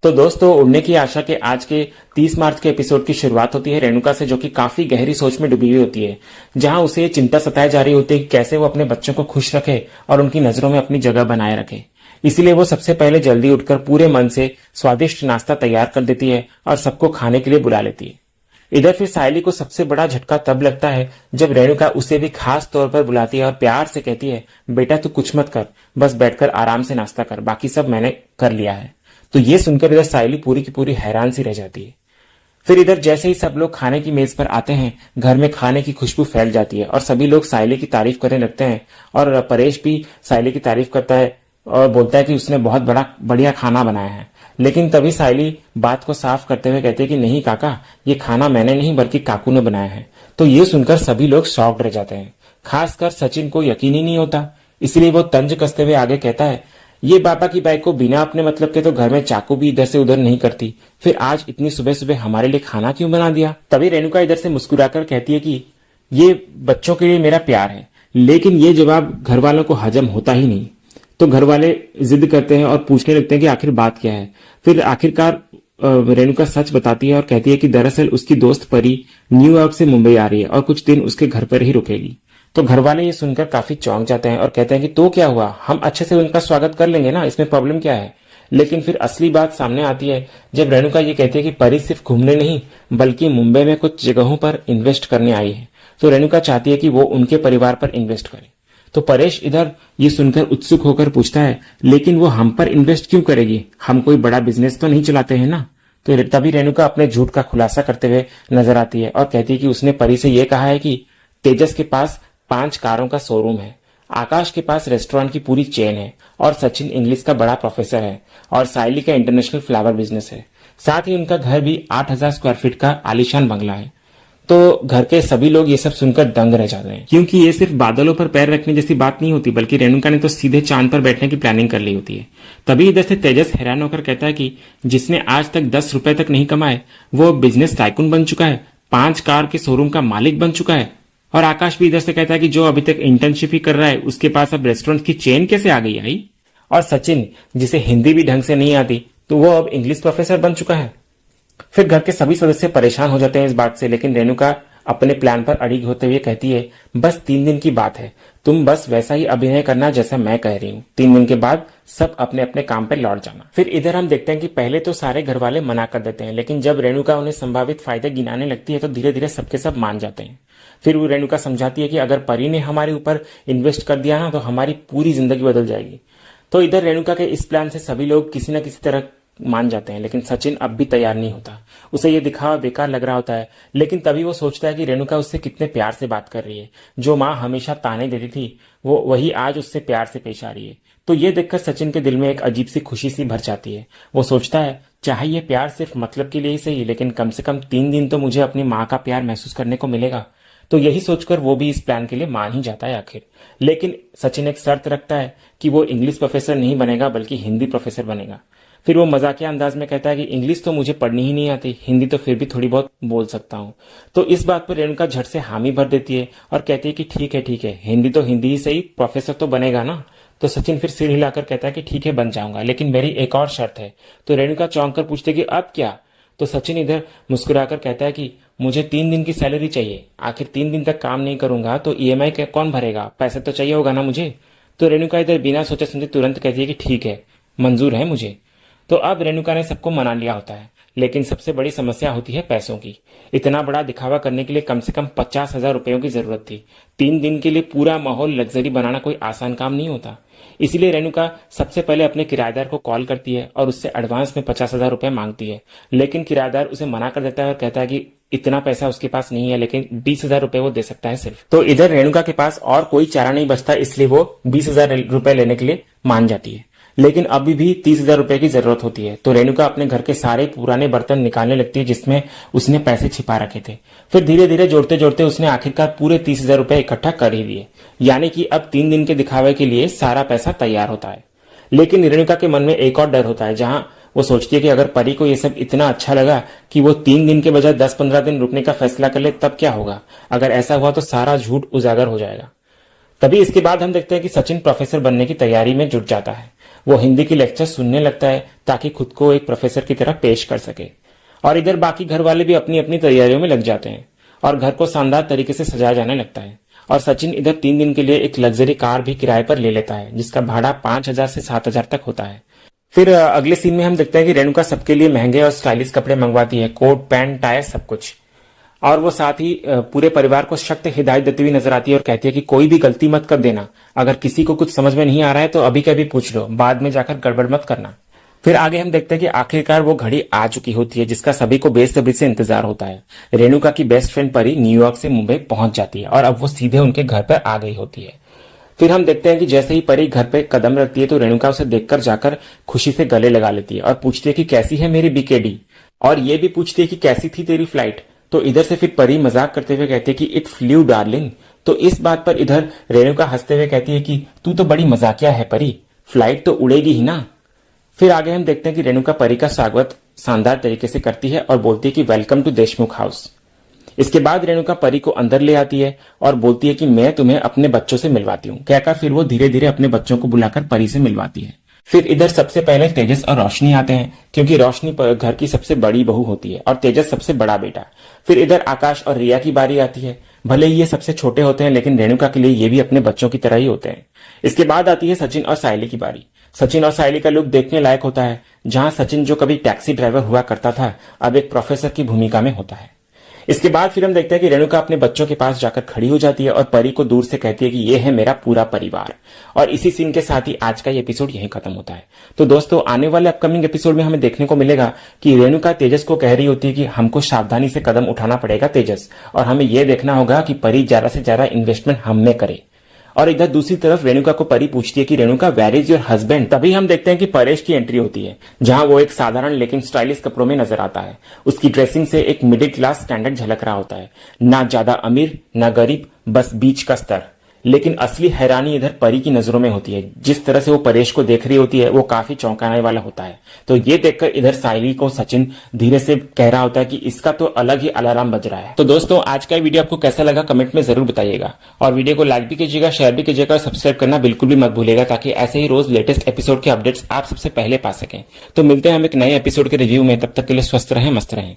तो दोस्तों, उड़ने की आशा के आज के 30 मार्च के एपिसोड की शुरुआत होती है रेणुका से, जो कि काफी गहरी सोच में डूबी हुई होती है, जहां उसे ये चिंता सताई जा रही होती है कि कैसे वो अपने बच्चों को खुश रखे और उनकी नजरों में अपनी जगह बनाए रखे। इसीलिए वो सबसे पहले जल्दी उठकर पूरे मन से स्वादिष्ट नाश्ता तैयार कर देती है और सबको खाने के लिए बुला लेती है। इधर फिर सायली को सबसे बड़ा झटका तब लगता है जब रेणुका उसे भी खास तौर पर बुलाती है और प्यार से कहती है, बेटा तू कुछ मत कर, बस बैठकर आराम से नाश्ता कर, बाकी सब मैंने कर लिया है। तो ये सुनकर इधर सायली पूरी की पूरी हैरान सी रह जाती है। फिर इधर जैसे ही सब लोग खाने की मेज पर आते हैं, घर में खाने की खुशबू फैल जाती है और सभी लोग सायली की तारीफ करने लगते हैं। और परेश भी सायली की तारीफ करता है और बोलता है कि उसने बहुत बढ़िया खाना बनाया है। लेकिन तभी सायली बात को साफ करते हुए कहती है कि नहीं काका, ये खाना मैंने नहीं बल्कि काकू ने बनाया है। तो ये सुनकर सभी लोग शॉक्ड रह जाते हैं, खासकर सचिन को यकीन ही नहीं होता। इसलिए वो तंज कसते हुए आगे कहता है, ये बाबा की बाइक को बिना अपने मतलब के तो घर में चाकू भी इधर से उधर नहीं करती, फिर आज इतनी सुबह सुबह हमारे लिए खाना क्यों बना दिया। तभी रेणुका इधर से मुस्कुराकर कहती है कि ये बच्चों के लिए मेरा प्यार है। लेकिन ये जवाब घर वालों को हजम होता ही नहीं। तो घर वाले जिद करते हैं और पूछने लगते हैं कि आखिर बात क्या है। फिर आखिरकार रेणुका सच बताती है और कहती है कि दरअसल उसकी दोस्त परी न्यूयॉर्क से मुंबई आ रही है और कुछ दिन उसके घर पर ही रुकेगी। तो घर वाले ये सुनकर काफी चौंक जाते हैं और कहते हैं कि तो क्या हुआ, हम अच्छे से उनका स्वागत कर लेंगे ना, इसमें प्रॉब्लम क्या है। लेकिन फिर असली बात सामने आती है जब रेणुका ये कहती है कि परी सिर्फ घूमने नहीं बल्कि मुंबई में कुछ जगहों पर इन्वेस्ट करने आई है। तो रेणुका चाहती है कि वो उनके परिवार पर इन्वेस्ट करे। तो परेश इधर ये सुनकर उत्सुक होकर पूछता है, लेकिन वो हम पर इन्वेस्ट क्यों करेगी, हम कोई बड़ा बिजनेस तो नहीं चलाते हैं ना। तो तभी रेणुका अपने झूठ का खुलासा करते हुए नजर आती है और कहती है कि उसने परी से ये कहा है कि तेजस के पास 5 कारों का शोरूम है, आकाश के पास रेस्टोरेंट की पूरी चेन है और सचिन इंग्लिश का बड़ा प्रोफेसर है और सायली का इंटरनेशनल फ्लावर बिजनेस है। साथ ही उनका घर भी 8,000 स्क्वायर फीट का आलीशान बंगला है। तो घर के सभी लोग ये सब सुनकर दंग रह जाते हैं, क्योंकि ये सिर्फ बादलों पर पैर रखने जैसी बात नहीं होती, बल्कि रेणुका ने तो सीधे चांद पर बैठने की प्लानिंग कर ली होती है। तभी इधर से तेजस हैरान होकर कहता है कि जिसने आज तक 10 रुपए तक नहीं कमाए वो बिजनेस टाइकून बन चुका है, 5 कार के शोरूम का मालिक बन चुका है। और आकाश भी इधर से कहता है कि जो अभी तक इंटर्नशिप ही कर रहा है उसके पास अब रेस्टोरेंट की चेन कैसे आ गई आई। और सचिन, जिसे हिंदी भी ढंग से नहीं आती, तो वो अब इंग्लिश प्रोफेसर बन चुका है। फिर घर के सभी सदस्य परेशान हो जाते हैं इस बात से, लेकिन रेणुका अपने प्लान पर अड़ी होते हुए कहती है, बस 3 दिन की बात है, तुम बस वैसा ही अभिनय करना जैसा मैं कह रही हूँ। 3 दिन के बाद सब अपने अपने काम पे लौट जाना। फिर इधर हम देखते हैं कि पहले तो सारे घर वाले मना कर देते हैं, लेकिन जब रेणुका उन्हें संभावित फायदे गिनाने लगती है तो धीरे धीरे सबके सब मान जाते हैं। फिर वो रेणुका समझाती है कि अगर परी ने हमारे ऊपर इन्वेस्ट कर दिया ना तो हमारी पूरी जिंदगी बदल जाएगी। तो इधर रेणुका के इस प्लान से सभी लोग किसी न किसी तरह मान जाते हैं, लेकिन सचिन अब भी तैयार नहीं होता। उसे ये दिखावा बेकार लग रहा होता है, लेकिन तभी वो सोचता है कि रेणुका उससे कितने प्यार से बात कर रही है। जो माँ हमेशा ताने देती थी वो वही आज उससे प्यार से पेश आ रही है। तो ये देखकर सचिन के दिल में एक अजीब सी खुशी सी भर जाती है। वो सोचता है, चाहे ये प्यार सिर्फ मतलब के लिए ही सही, लेकिन कम से कम 3 दिन तो मुझे अपनी माँ का प्यार महसूस करने को मिलेगा। तो यही सोचकर वो भी इस प्लान के लिए मान ही जाता है आखिर। लेकिन सचिन एक शर्त रखता है कि वो इंग्लिश प्रोफेसर नहीं बनेगा बल्कि हिंदी प्रोफेसर बनेगा। फिर वो मजाकिया अंदाज में कहता है कि इंग्लिश तो मुझे पढ़नी ही नहीं आती, हिंदी तो फिर भी थोड़ी बहुत बोल सकता हूँ। तो इस बात पर रेणुका झट से हामी भर देती है और कहती है कि ठीक है, हिंदी तो हिंदी ही सही, प्रोफेसर तो बनेगा ना। तो सचिन फिर सिर हिलाकर कहता है कि ठीक है, बन जाऊंगा, लेकिन मेरी एक और शर्त है। तो रेणुका चौंक कर पूछते कि अब क्या। तो सचिन इधर मुस्कुराकर कहता है कि मुझे 3 दिन की सैलरी चाहिए, आखिर 3 दिन तक काम नहीं करूंगा तो ईएमआई कौन भरेगा, पैसे तो चाहिए होगा ना मुझे। तो रेणुका इधर बिना सोचे समझे तुरंत कहती है कि ठीक है, मंजूर है मुझे। तो अब रेणुका ने सबको मना लिया होता है, लेकिन सबसे बड़ी समस्या होती है पैसों की। इतना बड़ा दिखावा करने के लिए कम से कम 50,000 रुपयों की जरूरत थी। 3 दिन के लिए पूरा माहौल लग्जरी बनाना कोई आसान काम नहीं होता। इसीलिए रेणुका सबसे पहले अपने किराएदार को कॉल करती है और उससे एडवांस में 50,000 रुपए मांगती है, लेकिन किराएदार उसे मना कर देता है और कहता है कि इतना पैसा उसके पास नहीं है, लेकिन 20,000 रुपए वो दे सकता है सिर्फ। तो इधर रेणुका के पास और कोई चारा नहीं बचता, इसलिए वो 20,000 रुपए लेने के लिए मान जाती है। लेकिन अभी भी 30,000 रुपए की जरूरत होती है। तो रेणुका अपने घर के सारे पुराने बर्तन निकालने लगती है जिसमें उसने पैसे छिपा रखे थे। फिर धीरे धीरे जोड़ते जोड़ते उसने आखिरकार पूरे 30,000 रुपए इकट्ठा कर ही लिए, यानी कि अब 3 दिन के दिखावे के लिए सारा पैसा तैयार होता है। लेकिन रेणुका के मन में एक और डर होता है, जहां वो सोचती है कि अगर परी को ये सब इतना अच्छा लगा कि वो 3 दिन के बजाय 10-15 दिन रुकने का फैसला कर ले, तब क्या होगा। अगर ऐसा हुआ तो सारा झूठ उजागर हो जाएगा। तभी इसके बाद हम देखते हैं कि सचिन प्रोफेसर बनने की तैयारी में जुट जाता है। वो हिंदी की लेक्चर सुनने लगता है ताकि खुद को एक प्रोफेसर की तरह पेश कर सके। और इधर बाकी घर वाले भी अपनी अपनी तैयारियों में लग जाते हैं और घर को शानदार तरीके से सजाया जाने लगता है। और सचिन इधर 3 दिन के लिए एक लग्जरी कार भी किराए पर ले लेता है जिसका भाड़ा 5,000 से 7,000 तक होता है। फिर अगले सीन में हम देखते हैं कि रेणुका सबके लिए महंगे और स्टाइलिश कपड़े मंगवाती है, कोट पैंट टाई सब कुछ। और वो साथ ही पूरे परिवार को सख्त हिदायत देती हुई नजर आती है और कहती है कि कोई भी गलती मत कर देना, अगर किसी को कुछ समझ में नहीं आ रहा है तो अभी कभी पूछ लो, बाद में जाकर गड़बड़ मत करना। फिर आगे हम देखते हैं कि आखिरकार वो घड़ी आ चुकी होती है जिसका सभी को बेसब्री से इंतजार होता है। रेणुका की बेस्ट फ्रेंड परी न्यूयॉर्क से मुंबई पहुंच जाती है और अब वो सीधे उनके घर पर आ गई होती है। फिर हम देखते हैं कि जैसे ही परी घर पे कदम रखती है तो रेणुका उसे देखकर जाकर खुशी से गले लगा लेती है और पूछती है कि कैसी है मेरी बीकेडी, और ये भी पूछती है कि कैसी थी तेरी फ्लाइट। तो इधर से फिर परी मजाक करते हुए कहती है कि इट फ्लू डार्लिंग। तो इस बात पर इधर रेणुका हंसते हुए कहती है कि तू तो बड़ी मजाकिया है परी, फ्लाइट तो उड़ेगी ही ना। फिर आगे हम देखते हैं कि रेणुका परी का स्वागत शानदार तरीके से करती है और बोलती है कि वेलकम टू देशमुख हाउस। इसके बाद रेणुका परी को अंदर ले आती है और बोलती है कि मैं तुम्हें अपने बच्चों से मिलवाती हूँ। कहकर फिर वो धीरे धीरे अपने बच्चों को बुलाकर परी से मिलवाती है। फिर इधर सबसे पहले तेजस और रोशनी आते हैं क्योंकि रोशनी घर की सबसे बड़ी बहू होती है और तेजस सबसे बड़ा बेटा। फिर इधर आकाश और रिया की बारी आती है। भले ही ये सबसे छोटे होते हैं लेकिन रेणुका के लिए ये भी अपने बच्चों की तरह ही होते हैं। इसके बाद आती है सचिन और सायली की बारी। सचिन और सायली का लुक देखने लायक होता है, जहां सचिन जो कभी टैक्सी ड्राइवर हुआ करता था अब एक प्रोफेसर की भूमिका में होता है। इसके बाद फिर हम देखते हैं कि रेणुका अपने बच्चों के पास जाकर खड़ी हो जाती है और परी को दूर से कहती है कि ये है मेरा पूरा परिवार। और इसी सीन के साथ ही आज का ये एपिसोड यहीं खत्म होता है। तो दोस्तों आने वाले अपकमिंग एपिसोड में हमें देखने को मिलेगा कि रेणुका तेजस को कह रही होती है कि हमको सावधानी से कदम उठाना पड़ेगा तेजस, और हमें यह देखना होगा कि परी ज्यादा से ज्यादा इन्वेस्टमेंट हम में करे। और इधर दूसरी तरफ रेणुका को परी पूछती है कि Renuka where is your husband. तभी हम देखते हैं कि परेश की एंट्री होती है जहां वो एक साधारण लेकिन स्टाइलिश कपड़ों में नजर आता है। उसकी ड्रेसिंग से एक मिडिल क्लास स्टैंडर्ड झलक रहा होता है, ना ज्यादा अमीर ना गरीब, बस बीच का स्तर। लेकिन असली हैरानी इधर परी की नजरों में होती है। जिस तरह से वो परेश को देख रही होती है वो काफी चौंकाने वाला होता है। तो ये देखकर इधर सायली को सचिन धीरे से कह रहा होता है कि इसका तो अलग ही अलार्म बज रहा है। तो दोस्तों आज का वीडियो आपको कैसा लगा कमेंट में जरूर बताइएगा, और वीडियो को लाइक भी कीजिएगा, शेयर भी कीजिएगा और सब्सक्राइब करना बिल्कुल भी मत भूलिएगा ताकि ऐसे ही रोज लेटेस्ट एपिसोड के अपडेट्स आप सबसे पहले पा सकें। तो मिलते हैं हम एक नए एपिसोड के रिव्यू में, तब तक के लिए स्वस्थ रहें, मस्त रहें।